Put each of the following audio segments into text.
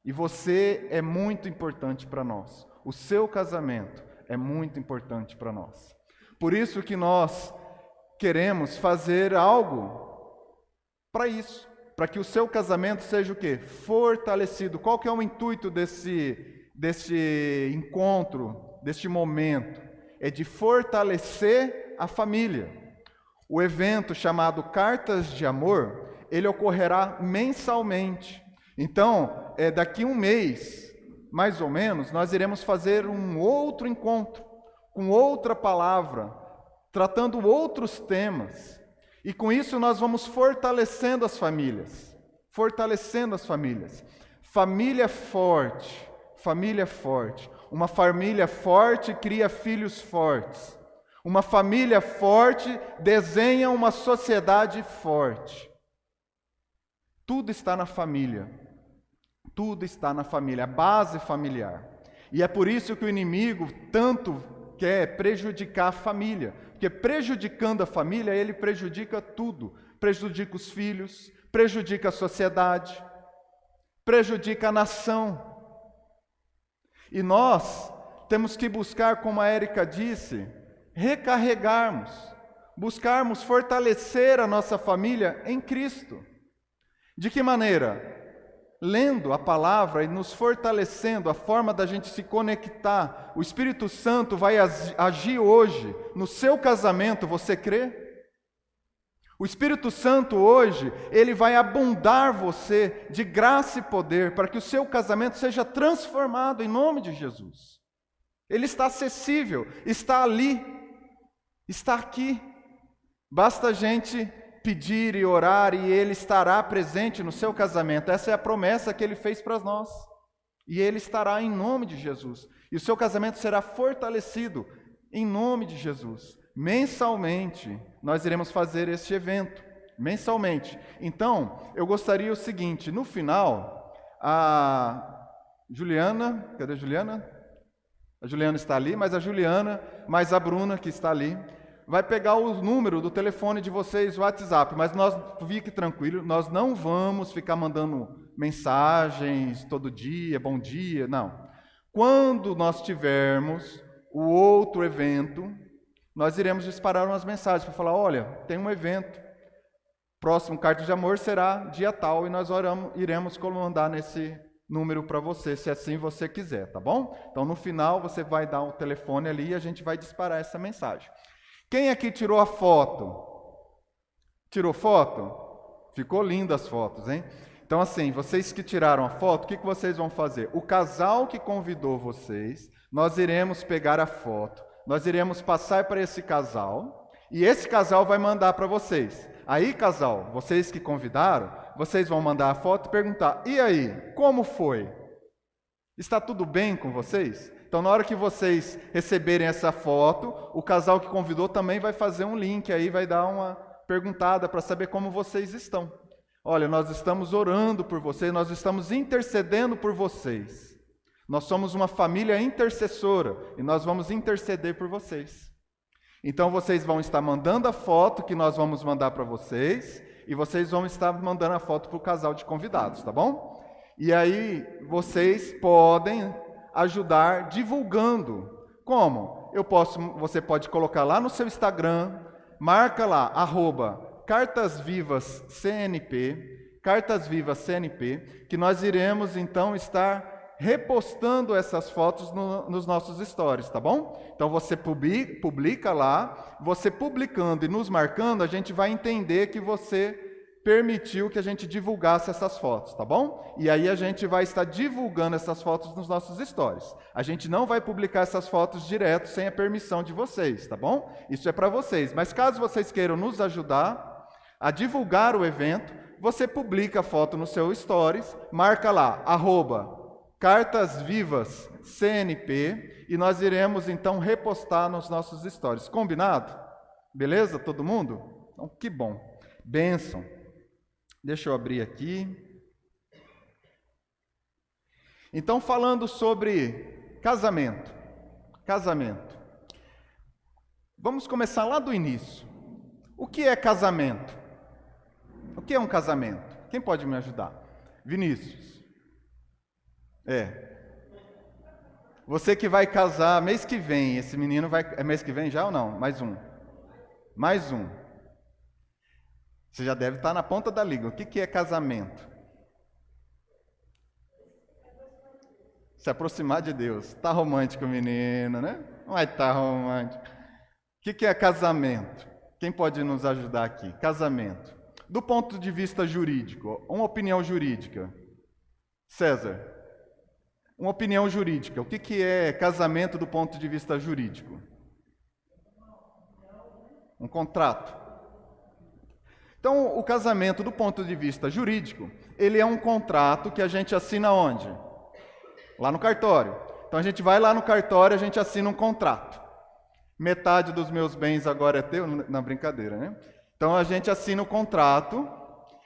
E você é muito importante para nós. O seu casamento é muito importante para nós. Por isso que nós queremos fazer algo para isso, para que o seu casamento seja o quê? Fortalecido. Qual que é o intuito desse encontro, deste momento? É de fortalecer a família. O evento chamado Cartas de Amor, ele ocorrerá mensalmente. Então, daqui um mês, mais ou menos, nós iremos fazer um outro encontro, com outra palavra, tratando outros temas. E com isso nós vamos fortalecendo as famílias. Fortalecendo as famílias. Família forte. Família forte. Uma família forte cria filhos fortes. Uma família forte desenha uma sociedade forte. Tudo está na família. Tudo está na família, a base familiar. E é por isso que o inimigo tanto quer prejudicar a família. Porque prejudicando a família, ele prejudica tudo. Prejudica os filhos, prejudica a sociedade, prejudica a nação. E nós temos que buscar, como a Érica disse, recarregarmos, buscarmos fortalecer a nossa família em Cristo. De que maneira? Lendo a palavra e nos fortalecendo, a forma da gente se conectar. O Espírito Santo vai agir hoje no seu casamento, você crê? O Espírito Santo hoje, ele vai abundar você de graça e poder para que o seu casamento seja transformado em nome de Jesus. Ele está acessível, está ali, está aqui. Basta a gente pedir e orar e Ele estará presente no seu casamento. Essa é a promessa que Ele fez para nós. E Ele estará em nome de Jesus. E o seu casamento será fortalecido em nome de Jesus. Mensalmente, nós iremos fazer este evento. Mensalmente. Então, eu gostaria o seguinte, no final, a Juliana, cadê a Juliana? A Juliana está ali, mas a Juliana, mais a Bruna, que está ali, vai pegar o número do telefone de vocês, o WhatsApp, mas fique tranquilo, nós não vamos ficar mandando mensagens todo dia, bom dia, não. Quando nós tivermos o outro evento, nós iremos disparar umas mensagens para falar, olha, tem um evento, próximo Cartas de Amor será dia tal, e nós iremos mandar nesse número para você, se assim você quiser, tá bom? Então no final você vai dar o telefone ali e a gente vai disparar essa mensagem. Quem aqui tirou a foto? Tirou foto? Ficou linda as fotos, hein? Então assim, vocês que tiraram a foto, o que vocês vão fazer? O casal que convidou vocês, nós iremos pegar a foto, nós iremos passar para esse casal, e esse casal vai mandar para vocês. Aí, casal, vocês que convidaram, vocês vão mandar a foto e perguntar, e aí, como foi? Está tudo bem com vocês? Então, na hora que vocês receberem essa foto, o casal que convidou também vai fazer um link aí, vai dar uma perguntada para saber como vocês estão. Olha, nós estamos orando por vocês, nós estamos intercedendo por vocês. Nós somos uma família intercessora e nós vamos interceder por vocês. Então, vocês vão estar mandando a foto que nós vamos mandar para vocês e vocês vão estar mandando a foto para o casal de convidados, tá bom? E aí, vocês podem ajudar divulgando. Como? Você pode colocar lá no seu Instagram, marca lá, @cartasvivascnp, cartasvivascnp, que nós iremos então estar repostando essas fotos nos nossos stories, tá bom? Então você publica lá, você publicando e nos marcando, a gente vai entender que você permitiu que a gente divulgasse essas fotos, tá bom? E aí a gente vai estar divulgando essas fotos nos nossos stories. A gente não vai publicar essas fotos direto sem a permissão de vocês, tá bom? Isso é para vocês. Mas caso vocês queiram nos ajudar a divulgar o evento, você publica a foto no seu stories, marca lá, @cartasvivascnp, e nós iremos então repostar nos nossos stories. Combinado? Beleza? Todo mundo? Então, que bom. Bênção. Deixa eu abrir aqui. Então, falando sobre casamento. Casamento. Vamos começar lá do início. O que é casamento? O que é um casamento? Quem pode me ajudar? Vinícius. É. Você que vai casar mês que vem, esse menino vai... É mês que vem já ou não? Mais um. Mais um. Você já deve estar na ponta da língua. O que é casamento? Se aproximar de Deus. Tá romântico, menino, né? Vai tá romântico. O que é casamento? Quem pode nos ajudar aqui? Casamento. Do ponto de vista jurídico, uma opinião jurídica. César, uma opinião jurídica. O que é casamento do ponto de vista jurídico? Um contrato. Então, o casamento, do ponto de vista jurídico, ele é um contrato que a gente assina onde? Lá no cartório. Então, a gente vai lá no cartório e a gente assina um contrato. Metade dos meus bens agora é teu, na brincadeira, né? Então, a gente assina o contrato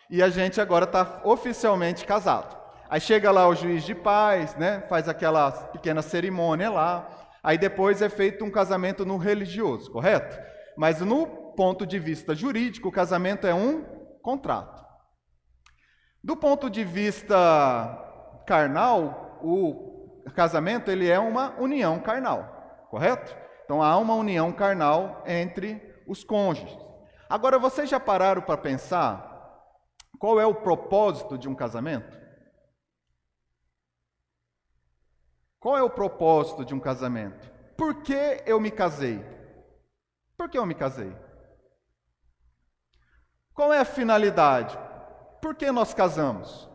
e a gente agora está oficialmente casado. Aí chega lá o juiz de paz, né? Faz aquela pequena cerimônia lá. Aí depois é feito um casamento no religioso, correto? Mas no ponto de vista jurídico, o casamento é um contrato. Do ponto de vista carnal, o casamento ele é uma união carnal, correto? Então há uma união carnal entre os cônjuges. Agora, vocês já pararam para pensar qual é o propósito de um casamento? Qual é o propósito de um casamento? Por que eu me casei? Por que eu me casei? Qual é a finalidade? Por que nós casamos?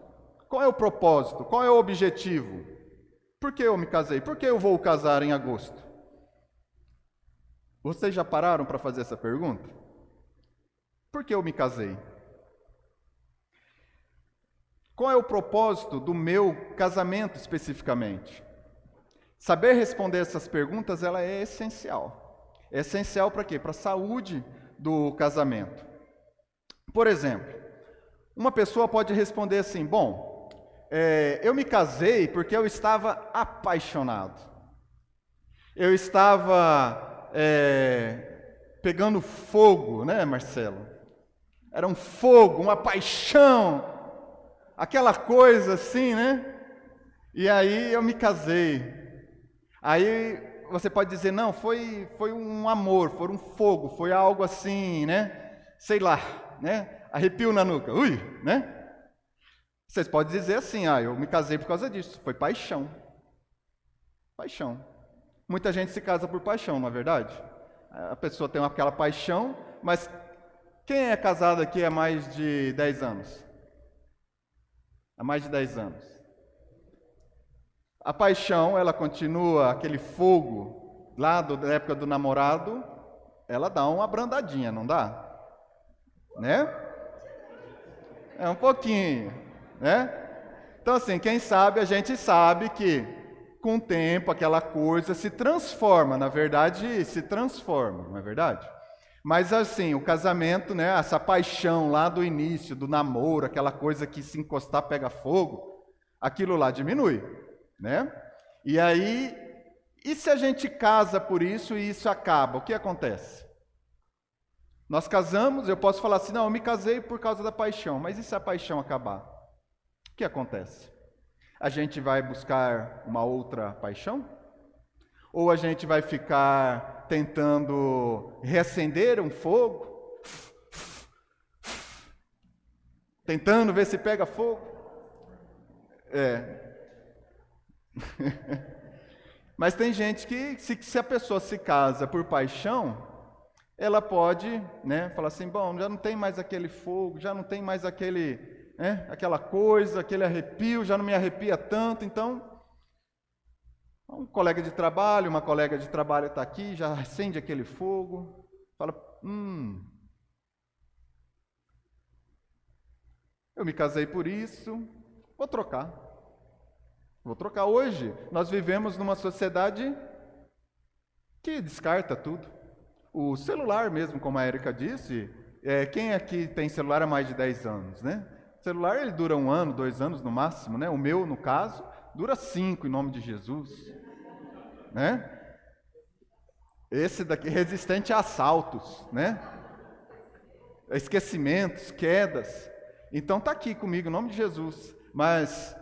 Qual é o propósito? Qual é o objetivo? Por que eu me casei? Por que eu vou casar em agosto? Vocês já pararam para fazer essa pergunta? Por que eu me casei? Qual é o propósito do meu casamento especificamente? Saber responder essas perguntas, ela é essencial. É essencial para quê? Para a saúde do casamento. Por exemplo, uma pessoa pode responder assim, bom, eu me casei porque eu estava apaixonado. Eu estava pegando fogo, né, Marcelo? Era um fogo, uma paixão, aquela coisa assim, né? E aí eu me casei. Aí você pode dizer, não, foi um amor, foi um fogo, foi algo assim, né? Sei lá, né? Arrepio na nuca, ui, né? Vocês podem dizer assim, eu me casei por causa disso, foi paixão. Paixão. Muita gente se casa por paixão, não é verdade? A pessoa tem aquela paixão, mas quem é casado aqui há mais de 10 anos? Há mais de 10 anos. A paixão, ela continua, aquele fogo lá da época do namorado, ela dá uma abrandadinha, não dá? Né? É um pouquinho, né? Então assim, quem sabe, a gente sabe que com o tempo aquela coisa se transforma, na verdade se transforma, não é verdade? Mas assim, o casamento, né, essa paixão lá do início, do namoro, aquela coisa que se encostar pega fogo, aquilo lá diminui, né? E aí, e se a gente casa por isso e isso acaba, o que acontece? Nós casamos, eu posso falar assim, não, eu me casei por causa da paixão, mas e se a paixão acabar? O que acontece? A gente vai buscar uma outra paixão? Ou a gente vai ficar tentando reacender um fogo? Tentando ver se pega fogo? Mas tem gente que, se a pessoa se casa por paixão, ela pode, né, falar assim, bom, já não tem mais aquele fogo, já não tem mais aquele, né, aquela coisa, aquele arrepio, já não me arrepia tanto, então, um colega de trabalho, uma colega de trabalho está aqui, já acende aquele fogo, fala, eu me casei por isso, vou trocar. Hoje, nós vivemos numa sociedade que descarta tudo. O celular mesmo, como a Érica disse, quem aqui tem celular há mais de 10 anos, né? O celular ele dura 1 ano, 2 anos no máximo, né? O meu, no caso, dura 5, em nome de Jesus. Né? Esse daqui resistente a assaltos, né? Esquecimentos, quedas. Então está aqui comigo, em nome de Jesus. Mas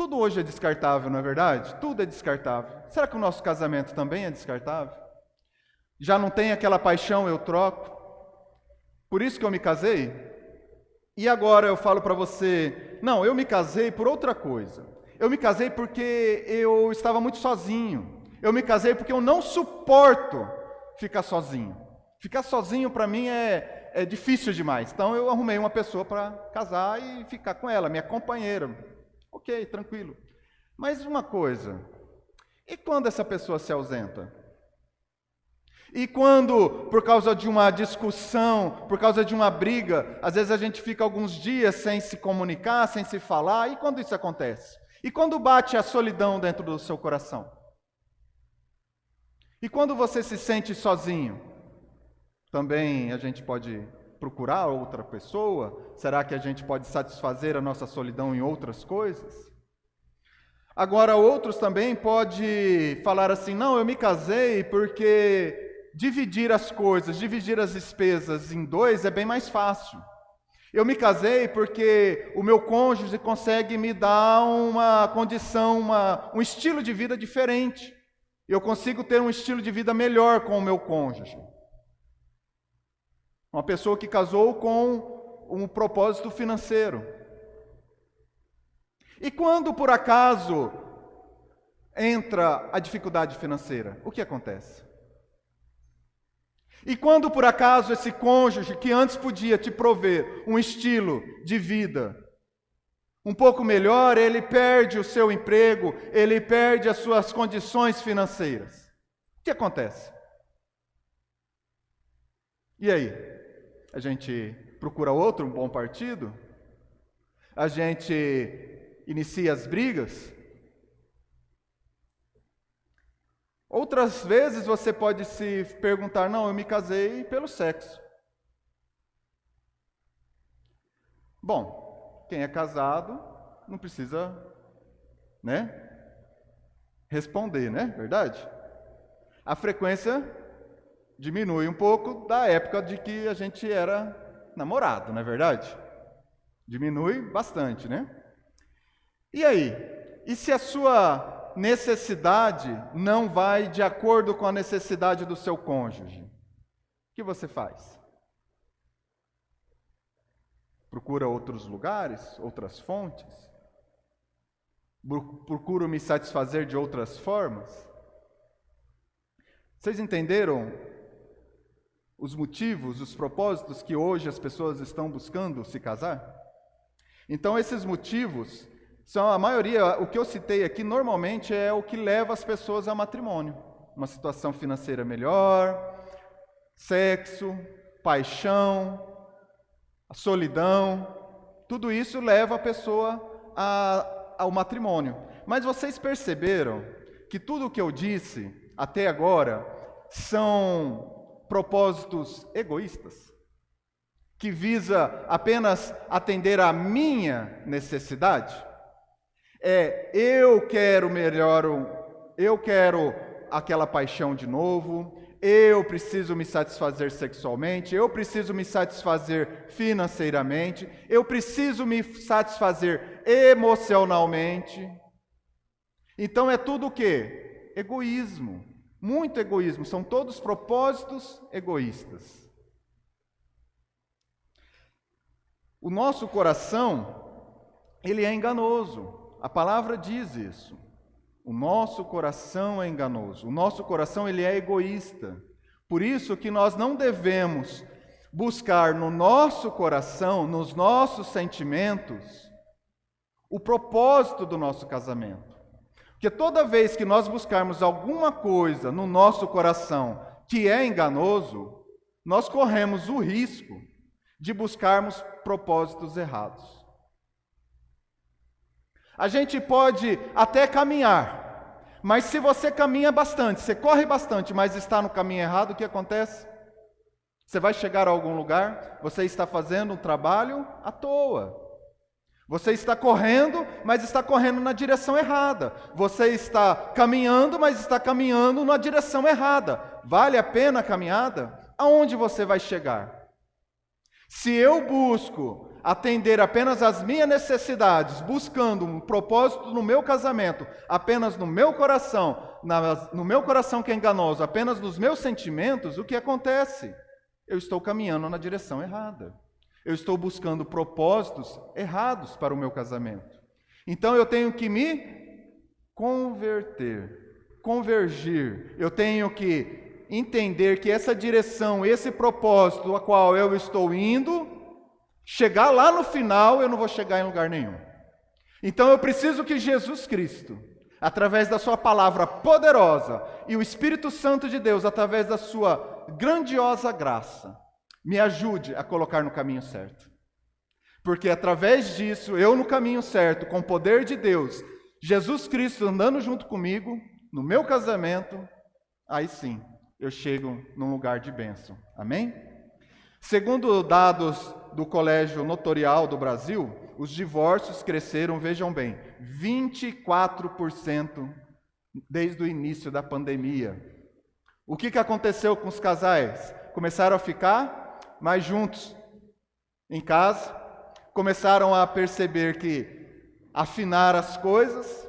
Tudo hoje é descartável, não é verdade? Tudo é descartável. Será que o nosso casamento também é descartável? Já não tem aquela paixão, eu troco? Por isso que eu me casei? E agora eu falo para você, não, eu me casei por outra coisa. Eu me casei porque eu estava muito sozinho. Eu me casei porque eu não suporto ficar sozinho. Ficar sozinho para mim é difícil demais. Então eu arrumei uma pessoa para casar e ficar com ela, minha companheira. Ok, tranquilo. Mas uma coisa, e quando essa pessoa se ausenta? E quando, por causa de uma discussão, por causa de uma briga, às vezes a gente fica alguns dias sem se comunicar, sem se falar, e quando isso acontece? E quando bate a solidão dentro do seu coração? E quando você se sente sozinho? Também a gente pode procurar outra pessoa? Será que a gente pode satisfazer a nossa solidão em outras coisas? Agora, outros também podem falar assim, não, eu me casei porque dividir as coisas, dividir as despesas em dois é bem mais fácil. Eu me casei porque o meu cônjuge consegue me dar uma condição, um estilo de vida diferente. Eu consigo ter um estilo de vida melhor com o meu cônjuge. Uma pessoa que casou com um propósito financeiro. E quando, por acaso, entra a dificuldade financeira, o que acontece? E quando, por acaso, esse cônjuge que antes podia te prover um estilo de vida um pouco melhor, ele perde o seu emprego, ele perde as suas condições financeiras, o que acontece? E aí? A gente procura outro, um bom partido? A gente inicia as brigas? Outras vezes você pode se perguntar, não, eu me casei pelo sexo. Bom, quem é casado não precisa, responder, verdade? A frequência diminui um pouco da época de que a gente era namorado, não é verdade? Diminui bastante, E aí? E se a sua necessidade não vai de acordo com a necessidade do seu cônjuge? O que você faz? Procura outros lugares, outras fontes? Procuro me satisfazer de outras formas? Vocês entenderam os motivos, os propósitos que hoje as pessoas estão buscando se casar? Então, esses motivos são a maioria, o que eu citei aqui, normalmente é o que leva as pessoas a matrimônio. Uma situação financeira melhor, sexo, paixão, a solidão, tudo isso leva a pessoa ao matrimônio. Mas vocês perceberam que tudo o que eu disse até agora são propósitos egoístas? Que visa apenas atender à minha necessidade? Eu quero melhor, eu quero aquela paixão de novo, eu preciso me satisfazer sexualmente, eu preciso me satisfazer financeiramente, eu preciso me satisfazer emocionalmente. Então é tudo o quê? Egoísmo, muito egoísmo, são todos propósitos egoístas. O nosso coração, ele é enganoso. A palavra diz isso. O nosso coração é enganoso. O nosso coração, ele é egoísta. Por isso que nós não devemos buscar no nosso coração, nos nossos sentimentos, o propósito do nosso casamento. Porque toda vez que nós buscarmos alguma coisa no nosso coração que é enganoso, nós corremos o risco de buscarmos propósitos errados. A gente pode até caminhar, mas se você caminha bastante, você corre bastante, mas está no caminho errado, o que acontece? Você vai chegar a algum lugar, você está fazendo um trabalho à toa. Você está correndo, mas está correndo na direção errada. Você está caminhando, mas está caminhando na direção errada. Vale a pena a caminhada? Aonde você vai chegar? Se eu busco atender apenas às minhas necessidades, buscando um propósito no meu casamento, apenas no meu coração, no meu coração que é enganoso, apenas nos meus sentimentos, o que acontece? Eu estou caminhando na direção errada. Eu estou buscando propósitos errados para o meu casamento. Então eu tenho que me convergir. Eu tenho que entender que essa direção, esse propósito a qual eu estou indo, chegar lá no final, eu não vou chegar em lugar nenhum. Então eu preciso que Jesus Cristo, através da sua palavra poderosa, e o Espírito Santo de Deus, através da sua grandiosa graça, me ajude a colocar no caminho certo. Porque através disso, eu no caminho certo, com o poder de Deus, Jesus Cristo andando junto comigo, no meu casamento, aí sim, eu chego num lugar de bênção. Amém? Segundo dados do Colégio Notorial do Brasil, os divórcios cresceram, vejam bem, 24% desde o início da pandemia. O que aconteceu com os casais? Começaram a ficar mais juntos em casa, começaram a perceber que afinar as coisas,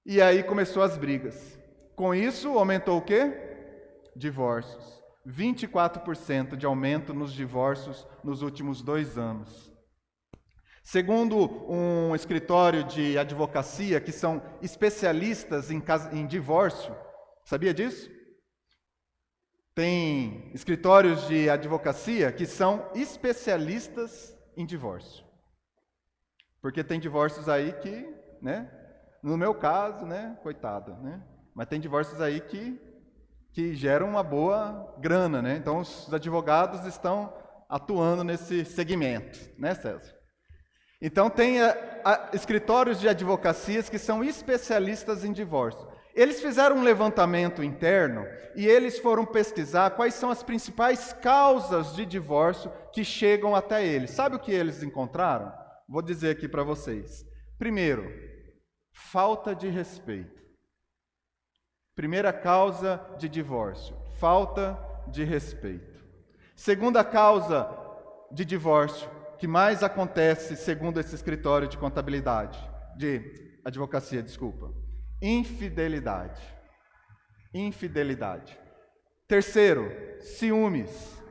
e aí começou as brigas. Com isso, aumentou o quê? Divórcios. 24% de aumento nos divórcios nos últimos 2 anos. Segundo um escritório de advocacia, que são especialistas em divórcio, sabia disso? Tem escritórios de advocacia que são especialistas em divórcio. Porque tem divórcios aí que, né, no meu caso, né, coitada, né, mas tem divórcios aí que geram uma boa grana, né? Então os advogados estão atuando nesse segmento, né, César? Então tem escritórios de advocacias que são especialistas em divórcio. Eles fizeram um levantamento interno e eles foram pesquisar quais são as principais causas de divórcio que chegam até eles. Sabe o que eles encontraram? Vou dizer aqui para vocês. Primeiro, falta de respeito. Primeira causa de divórcio, falta de respeito. Segunda causa de divórcio, que mais acontece segundo esse escritório de contabilidade, de advocacia, desculpa. Infidelidade. Infidelidade. Terceiro, ciúmes.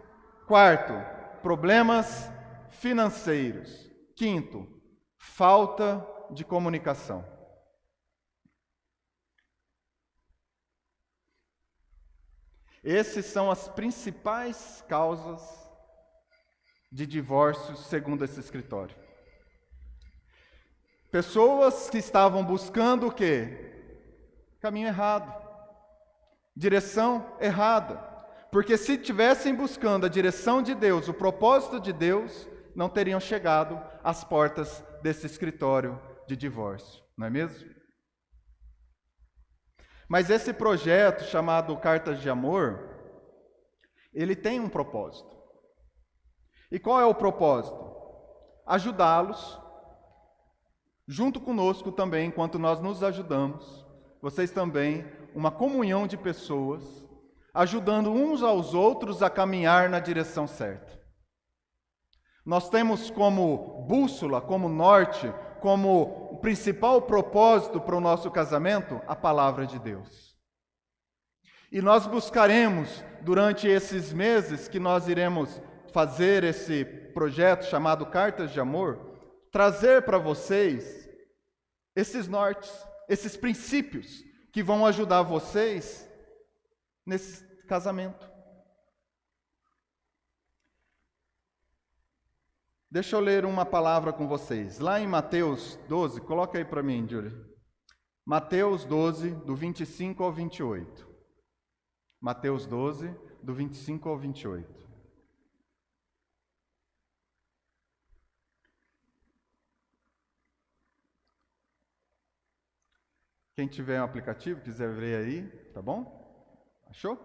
Quarto, problemas financeiros. Quinto, falta de comunicação. Essas são as principais causas de divórcios segundo esse escritório. Pessoas que estavam buscando o quê? Caminho errado, direção errada, porque se tivessem buscando a direção de Deus, o propósito de Deus, não teriam chegado às portas desse escritório de divórcio, não é mesmo? Mas esse projeto chamado Cartas de Amor, ele tem um propósito. E qual é o propósito? Ajudá-los, junto conosco também, enquanto nós nos ajudamos, vocês também, uma comunhão de pessoas, ajudando uns aos outros a caminhar na direção certa. Nós temos como bússola, como norte, como o principal propósito para o nosso casamento, a palavra de Deus. E nós buscaremos, durante esses meses que nós iremos fazer esse projeto chamado Cartas de Amor, trazer para vocês esses nortes, esses princípios que vão ajudar vocês nesse casamento. Deixa eu ler uma palavra com vocês. Lá em Mateus 12, coloca aí para mim, Júlia. Mateus 12, do 25 ao 28. Mateus 12, do 25 ao 28. Quem tiver um aplicativo, quiser ver aí, tá bom? Achou?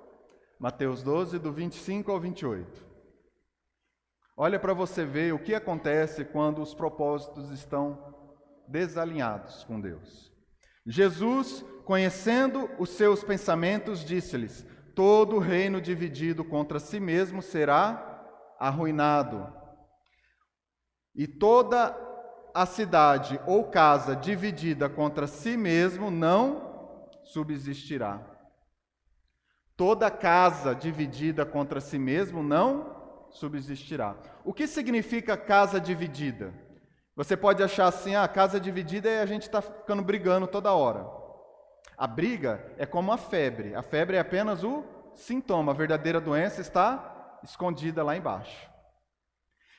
Mateus 12, do 25 ao 28. Olha para você ver o que acontece quando os propósitos estão desalinhados com Deus. Jesus, conhecendo os seus pensamentos, disse-lhes: todo reino dividido contra si mesmo será arruinado. E toda a cidade ou casa dividida contra si mesmo não subsistirá. Toda casa dividida contra si mesmo não subsistirá. O que significa casa dividida? Você pode achar assim, casa dividida é a gente está ficando brigando toda hora. A briga é como a febre. A febre é apenas o sintoma. A verdadeira doença está escondida lá embaixo.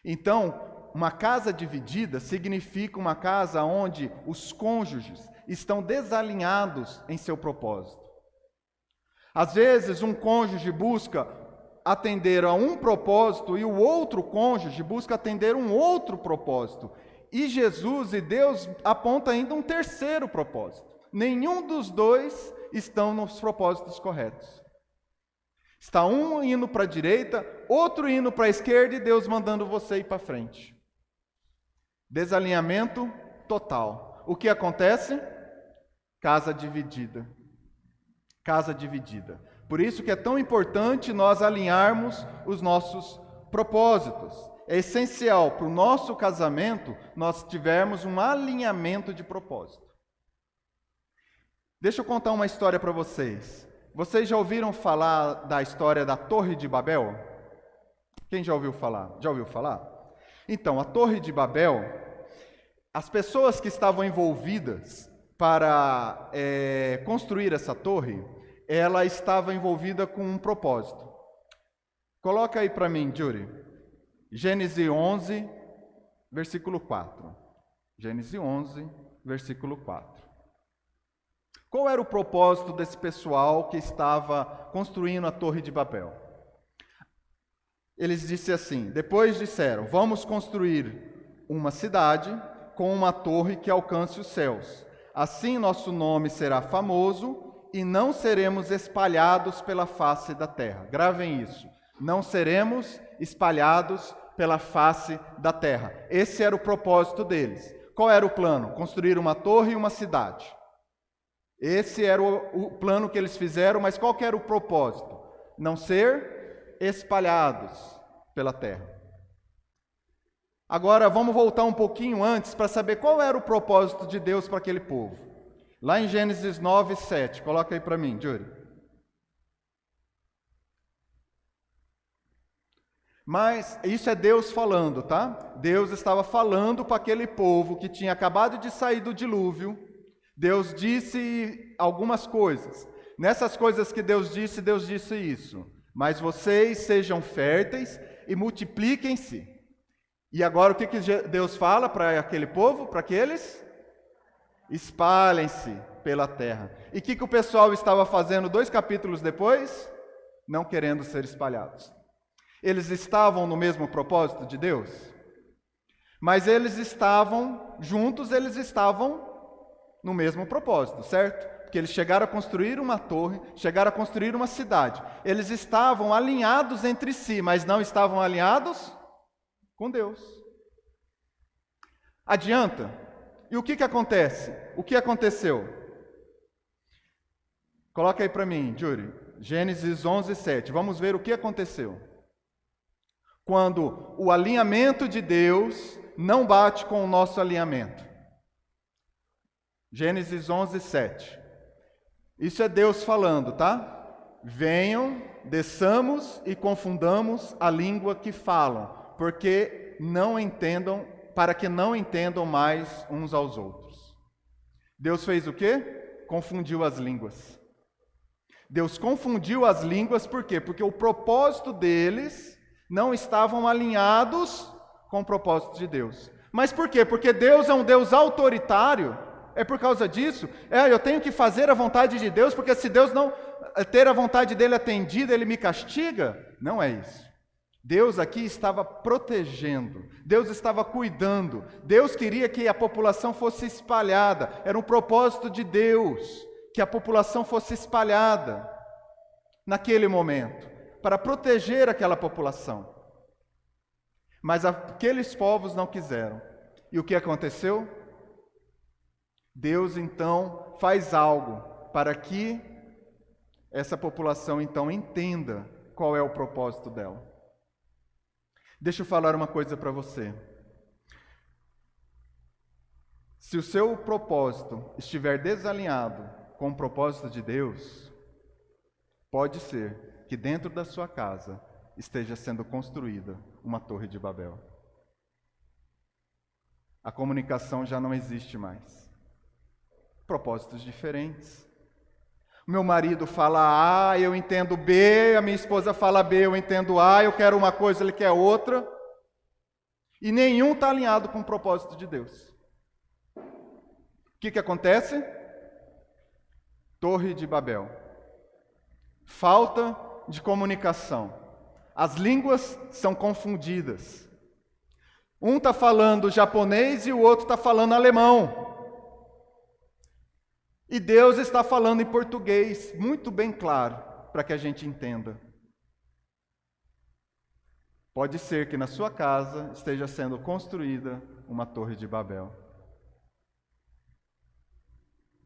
Então, uma casa dividida significa uma casa onde os cônjuges estão desalinhados em seu propósito. Às vezes, um cônjuge busca atender a um propósito e o outro cônjuge busca atender um outro propósito. E Jesus e Deus apontam ainda um terceiro propósito. Nenhum dos dois estão nos propósitos corretos. Está um indo para a direita, outro indo para a esquerda e Deus mandando você ir para frente. Desalinhamento total. O que acontece? Casa dividida. Casa dividida. Por isso que é tão importante nós alinharmos os nossos propósitos. É essencial para o nosso casamento nós tivermos um alinhamento de propósito. Deixa eu contar uma história para vocês. Vocês já ouviram falar da história da Torre de Babel? Quem já ouviu falar? Já ouviu falar? Então, a Torre de Babel, as pessoas que estavam envolvidas para construir essa torre, ela estava envolvida com um propósito. Coloca aí para mim, Júri. Gênesis 11, versículo 4. Gênesis 11, versículo 4. Qual era o propósito desse pessoal que estava construindo a Torre de Babel? Eles disseram assim, depois disseram, vamos construir uma cidade com uma torre que alcance os céus. Assim nosso nome será famoso e não seremos espalhados pela face da terra. Gravem isso. Não seremos espalhados pela face da terra. Esse era o propósito deles. Qual era o plano? Construir uma torre e uma cidade. Esse era o plano que eles fizeram, mas qual que era o propósito? Não ser espalhados pela terra. Agora vamos voltar um pouquinho antes para saber qual era o propósito de Deus para aquele povo. Lá em Gênesis 9, 7. Coloca aí para mim, Júlio. Mas isso é Deus falando, tá? Deus estava falando para aquele povo que tinha acabado de sair do dilúvio. Deus disse algumas coisas. Nessas coisas que Deus disse isso. Mas vocês sejam férteis e multipliquem-se. E agora o que Deus fala para aquele povo? Para que eles espalhem-se pela terra. E o que o pessoal estava fazendo 2 capítulos depois? Não querendo ser espalhados. Eles estavam no mesmo propósito de Deus? Mas eles estavam juntos, eles estavam no mesmo propósito, certo? Porque eles chegaram a construir uma torre, chegaram a construir uma cidade. Eles estavam alinhados entre si, mas não estavam alinhados com Deus. Adianta? E o que acontece? O que aconteceu? Coloca aí para mim, Júlio. Gênesis 11, 7. Vamos ver o que aconteceu. Quando o alinhamento de Deus não bate com o nosso alinhamento. Gênesis 11, 7. Isso é Deus falando, tá? Venham, desçamos e confundamos a língua que falam, porque não entendam, para que não entendam mais uns aos outros. Deus fez o quê? Confundiu as línguas. Deus confundiu as línguas por quê? Porque o propósito deles não estavam alinhados com o propósito de Deus. Mas por quê? Porque Deus é um Deus autoritário. É por causa disso. Eu tenho que fazer a vontade de Deus, porque se Deus não ter a vontade dele atendida, ele me castiga. Não é isso. Deus aqui estava protegendo. Deus estava cuidando. Deus queria que a população fosse espalhada. Era um propósito de Deus que a população fosse espalhada naquele momento, para proteger aquela população. Mas aqueles povos não quiseram. E o que aconteceu? Deus então faz algo para que essa população então entenda qual é o propósito dela. Deixa eu falar uma coisa para você. Se o seu propósito estiver desalinhado com o propósito de Deus, pode ser que dentro da sua casa esteja sendo construída uma torre de Babel. A comunicação já não existe mais. Propósitos diferentes. O meu marido fala A, eu entendo B, a minha esposa fala B, eu entendo A, eu quero uma coisa, ele quer outra. E nenhum está alinhado com o propósito de Deus. O que acontece? Torre de Babel. Falta de comunicação. As línguas são confundidas. Um está falando japonês e o outro está falando alemão. E Deus está falando em português, muito bem claro, para que a gente entenda. Pode ser que na sua casa esteja sendo construída uma torre de Babel.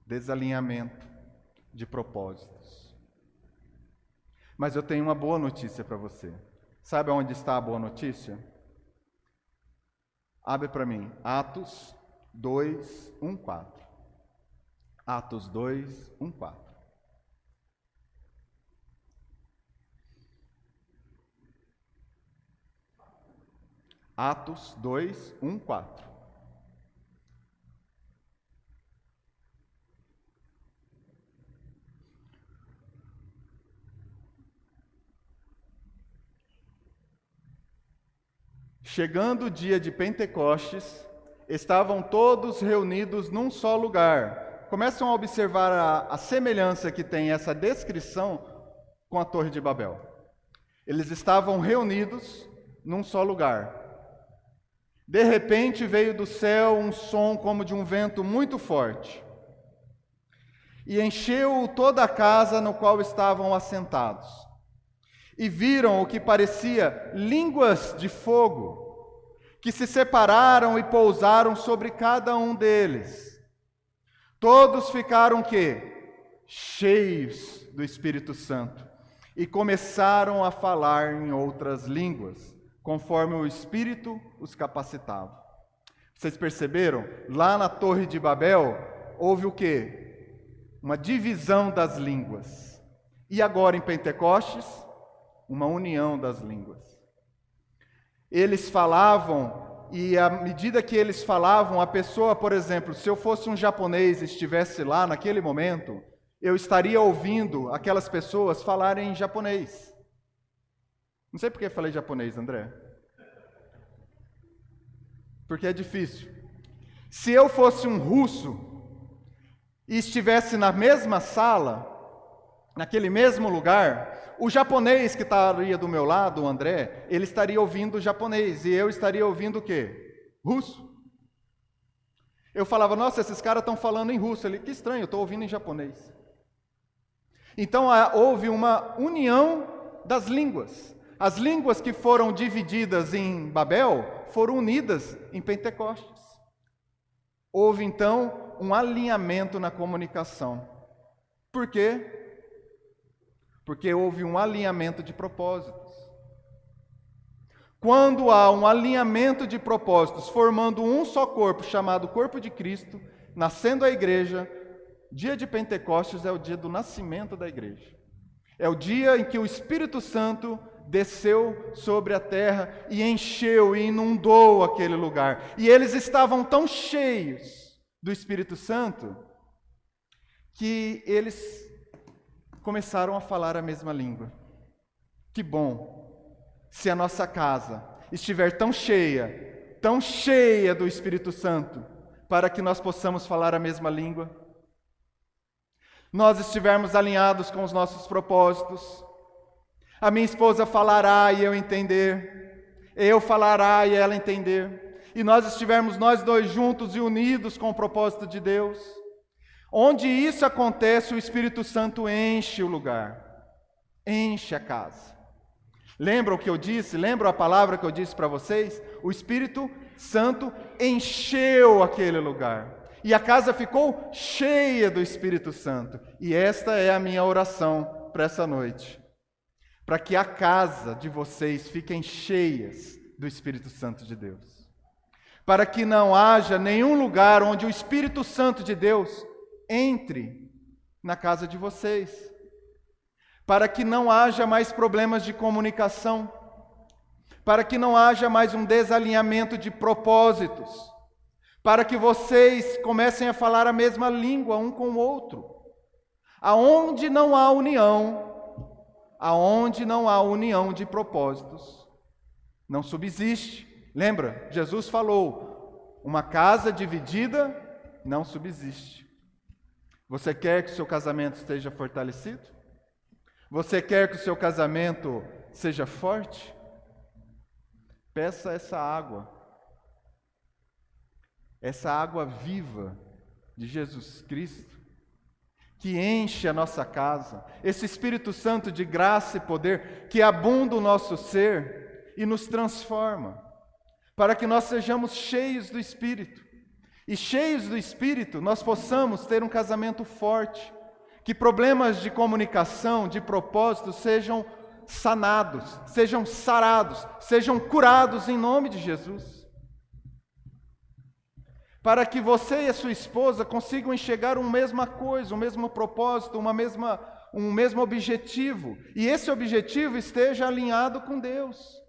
Desalinhamento de propósitos. Mas eu tenho uma boa notícia para você. Sabe onde está a boa notícia? Abre para mim, Atos 2, 1, 4. Atos 2, 1, 4. Atos 2, 1, 4. Chegando o dia de Pentecostes, estavam todos reunidos num só lugar. Começam a observar a semelhança que tem essa descrição com a Torre de Babel. Eles estavam reunidos num só lugar. De repente veio do céu um som como de um vento muito forte, e encheu toda a casa no qual estavam assentados. E viram o que parecia línguas de fogo, que se separaram e pousaram sobre cada um deles. Todos ficaram o quê? Cheios do Espírito Santo, e começaram a falar em outras línguas, conforme o Espírito os capacitava. Vocês perceberam? Lá na Torre de Babel, houve o quê? Uma divisão das línguas. E agora em Pentecostes, uma união das línguas. Eles falavam, e à medida que eles falavam, a pessoa, por exemplo, se eu fosse um japonês e estivesse lá naquele momento, eu estaria ouvindo aquelas pessoas falarem em japonês. Não sei por que falei japonês, André. Porque é difícil. Se eu fosse um russo e estivesse na mesma sala, naquele mesmo lugar, o japonês que estaria do meu lado, o André, ele estaria ouvindo japonês, e eu estaria ouvindo o quê? Russo. Eu falava, nossa, esses caras estão falando em russo. Ele, que estranho, eu estou ouvindo em japonês. Então houve uma união das línguas. As línguas que foram divididas em Babel foram unidas em Pentecostes. Houve então um alinhamento na comunicação. Por quê? Porque houve um alinhamento de propósitos. Quando há um alinhamento de propósitos, formando um só corpo, chamado Corpo de Cristo, nascendo a igreja, dia de Pentecostes é o dia do nascimento da igreja. É o dia em que o Espírito Santo desceu sobre a terra e encheu e inundou aquele lugar. E eles estavam tão cheios do Espírito Santo que eles começaram a falar a mesma língua. Que bom, se a nossa casa estiver tão cheia do Espírito Santo, para que nós possamos falar a mesma língua. Nós estivermos alinhados com os nossos propósitos. A minha esposa falará e eu entender. Eu falará e ela entender. E nós estivermos nós dois juntos e unidos com o propósito de Deus. Onde isso acontece, o Espírito Santo enche o lugar, enche a casa. Lembra o que eu disse? Lembra a palavra que eu disse para vocês? O Espírito Santo encheu aquele lugar. E a casa ficou cheia do Espírito Santo. E esta é a minha oração para essa noite. Para que a casa de vocês fiquem cheias do Espírito Santo de Deus. para que não haja nenhum lugar onde o Espírito Santo de Deus entre na casa de vocês, para que não haja mais problemas de comunicação, para que não haja mais um desalinhamento de propósitos, para que vocês comecem a falar a mesma língua um com o outro. Aonde não há união de propósitos, não subsiste. Lembra? Jesus falou, uma casa dividida não subsiste. Você quer que o seu casamento esteja fortalecido? Você quer que o seu casamento seja forte? Peça essa água viva de Jesus Cristo, que enche a nossa casa, esse Espírito Santo de graça e poder, que abunda o nosso ser e nos transforma, para que nós sejamos cheios do Espírito. E cheios do Espírito, nós possamos ter um casamento forte, que problemas de comunicação, de propósito, sejam sanados, sejam sarados, sejam curados em nome de Jesus. Para que você e a sua esposa consigam enxergar uma mesma coisa, um mesmo propósito, um mesmo objetivo, e esse objetivo esteja alinhado com Deus.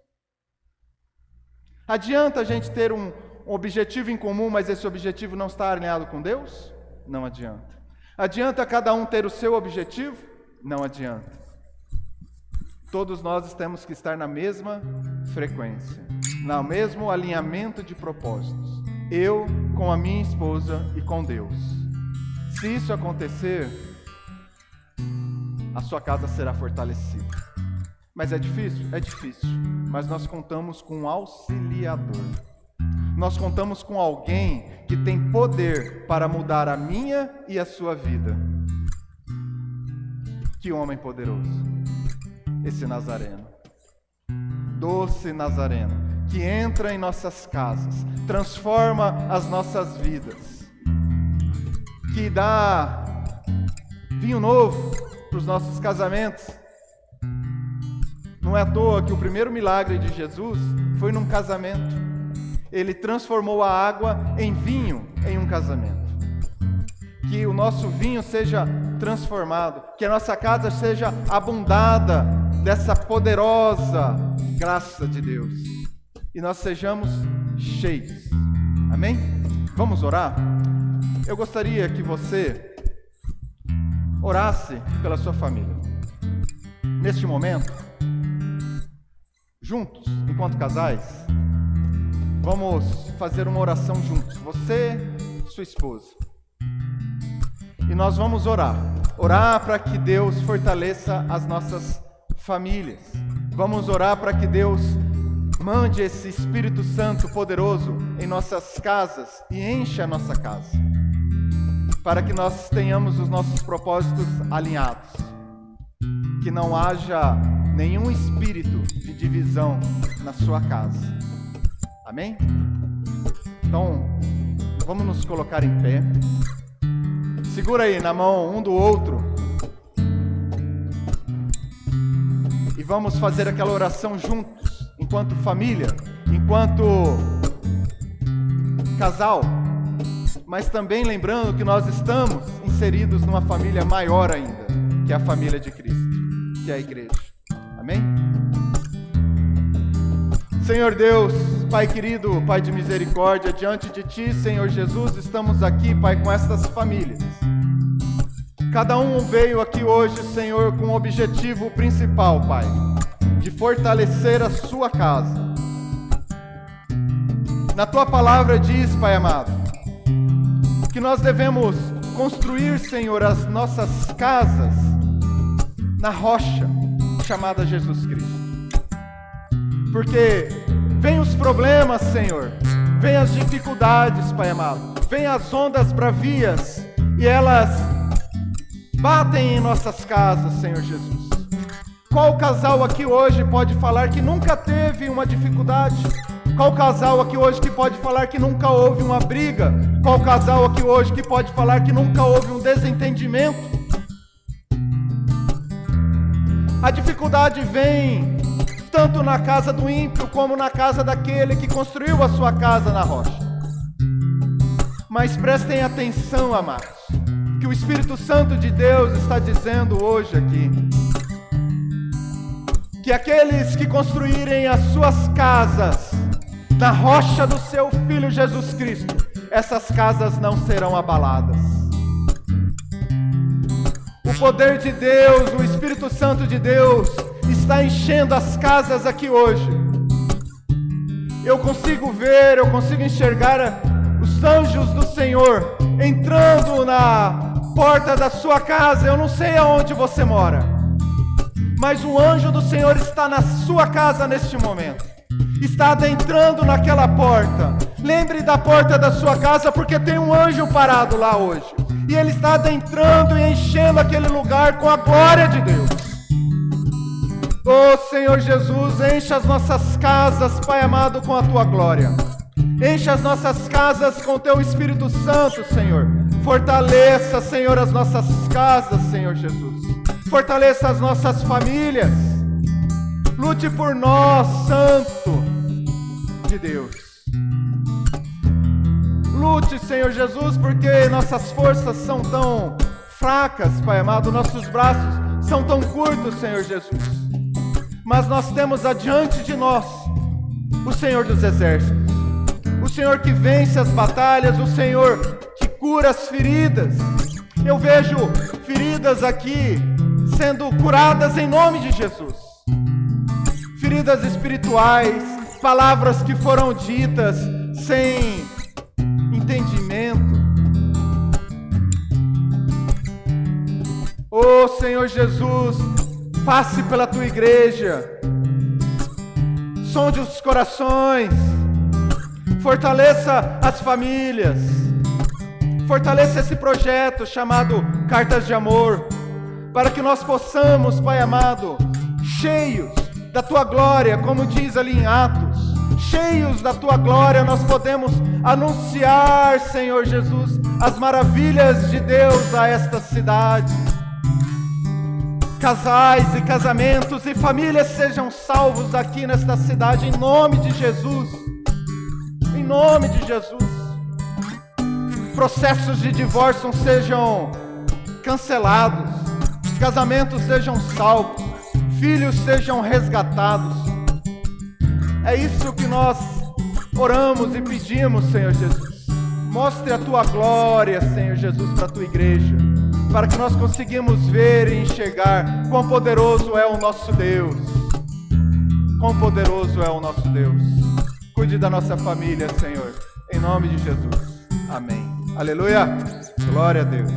Adianta a gente ter um objetivo em comum, mas esse objetivo não está alinhado com Deus? Não adianta. Adianta cada um ter o seu objetivo? Não adianta. Todos nós temos que estar na mesma frequência, no mesmo alinhamento de propósitos. Eu com a minha esposa e com Deus. Se isso acontecer, a sua casa será fortalecida. Mas é difícil? É difícil. Mas nós contamos com um auxiliador. Nós contamos com alguém que tem poder para mudar a minha e a sua vida. Que homem poderoso! Esse Nazareno. Doce Nazareno, que entra em nossas casas, transforma as nossas vidas, que dá vinho novo para os nossos casamentos. Não é à toa que o primeiro milagre de Jesus foi num casamento. Ele transformou a água em vinho em um casamento. Que o nosso vinho seja transformado, que a nossa casa seja abundada dessa poderosa graça de Deus. E nós sejamos cheios. Amém? Vamos orar? Eu gostaria que você orasse pela sua família. Neste momento, juntos, enquanto casais, vamos fazer uma oração juntos. Você e sua esposa. E nós vamos orar. Orar para que Deus fortaleça as nossas famílias. Vamos orar para que Deus mande esse Espírito Santo poderoso em nossas casas e encha a nossa casa. Para que nós tenhamos os nossos propósitos alinhados. Que não haja nenhum espírito de divisão na sua casa. Amém? Então, vamos nos colocar em pé. Segura aí na mão um do outro. E vamos fazer aquela oração juntos, enquanto família, enquanto casal. Mas também lembrando que nós estamos inseridos numa família maior ainda, que é a família de Cristo, que é a igreja. Amém? Senhor Deus, Pai querido, Pai de misericórdia, diante de Ti, Senhor Jesus, estamos aqui, Pai, com estas famílias. Cada um veio aqui hoje, Senhor, com o objetivo principal, Pai, de fortalecer a sua casa. Na Tua palavra diz, Pai amado, que nós devemos construir, Senhor, as nossas casas na rocha chamada Jesus Cristo. Porque vem os problemas, Senhor, vem as dificuldades, Pai amado, vem as ondas bravias e elas batem em nossas casas, Senhor Jesus. Qual casal aqui hoje pode falar que nunca teve uma dificuldade? Qual casal aqui hoje que pode falar que nunca houve uma briga? Qual casal aqui hoje que pode falar que nunca houve um desentendimento? A dificuldade vem tanto na casa do ímpio como na casa daquele que construiu a sua casa na rocha. Mas prestem atenção, amados, que o Espírito Santo de Deus está dizendo hoje aqui, que aqueles que construírem as suas casas na rocha do seu Filho Jesus Cristo, essas casas não serão abaladas. O poder de Deus, o Espírito Santo de Deus, está enchendo as casas aqui hoje. Eu consigo ver, eu consigo enxergar os anjos do Senhor entrando na porta da sua casa. Eu não sei aonde você mora, mas o anjo do Senhor está na sua casa neste momento. Está adentrando naquela porta. Lembre da porta da sua casa, porque tem um anjo parado lá hoje. E ele está adentrando e enchendo aquele lugar com a glória de Deus. Oh Senhor Jesus, encha as nossas casas, Pai amado, com a Tua glória. Encha as nossas casas com o Teu Espírito Santo, Senhor. Fortaleça, Senhor, as nossas casas, Senhor Jesus. Fortaleça as nossas famílias. Lute por nós, Santo de Deus. Lute, Senhor Jesus, porque nossas forças são tão fracas, Pai amado. Nossos braços são tão curtos, Senhor Jesus. Mas nós temos adiante de nós o Senhor dos Exércitos. O Senhor que vence as batalhas, o Senhor que cura as feridas. Eu vejo feridas aqui sendo curadas em nome de Jesus. Feridas espirituais, palavras que foram ditas sem entendimento. Oh Senhor Jesus, passe pela Tua igreja, sonde os corações, fortaleça as famílias, fortaleça esse projeto chamado Cartas de Amor, para que nós possamos, Pai amado, cheios da Tua glória, como diz ali em Atos, cheios da Tua glória, nós podemos anunciar, Senhor Jesus, as maravilhas de Deus a esta cidade. Casais e casamentos e famílias sejam salvos aqui nesta cidade, em nome de Jesus. Em nome de Jesus. Processos de divórcio sejam cancelados, casamentos sejam salvos, filhos sejam resgatados. É isso que nós oramos e pedimos, Senhor Jesus. Mostre a Tua glória, Senhor Jesus, para a Tua igreja, para que nós conseguimos ver e enxergar quão poderoso é o nosso Deus. Quão poderoso é o nosso Deus. Cuide da nossa família, Senhor, em nome de Jesus. Amém. Aleluia. Glória a Deus.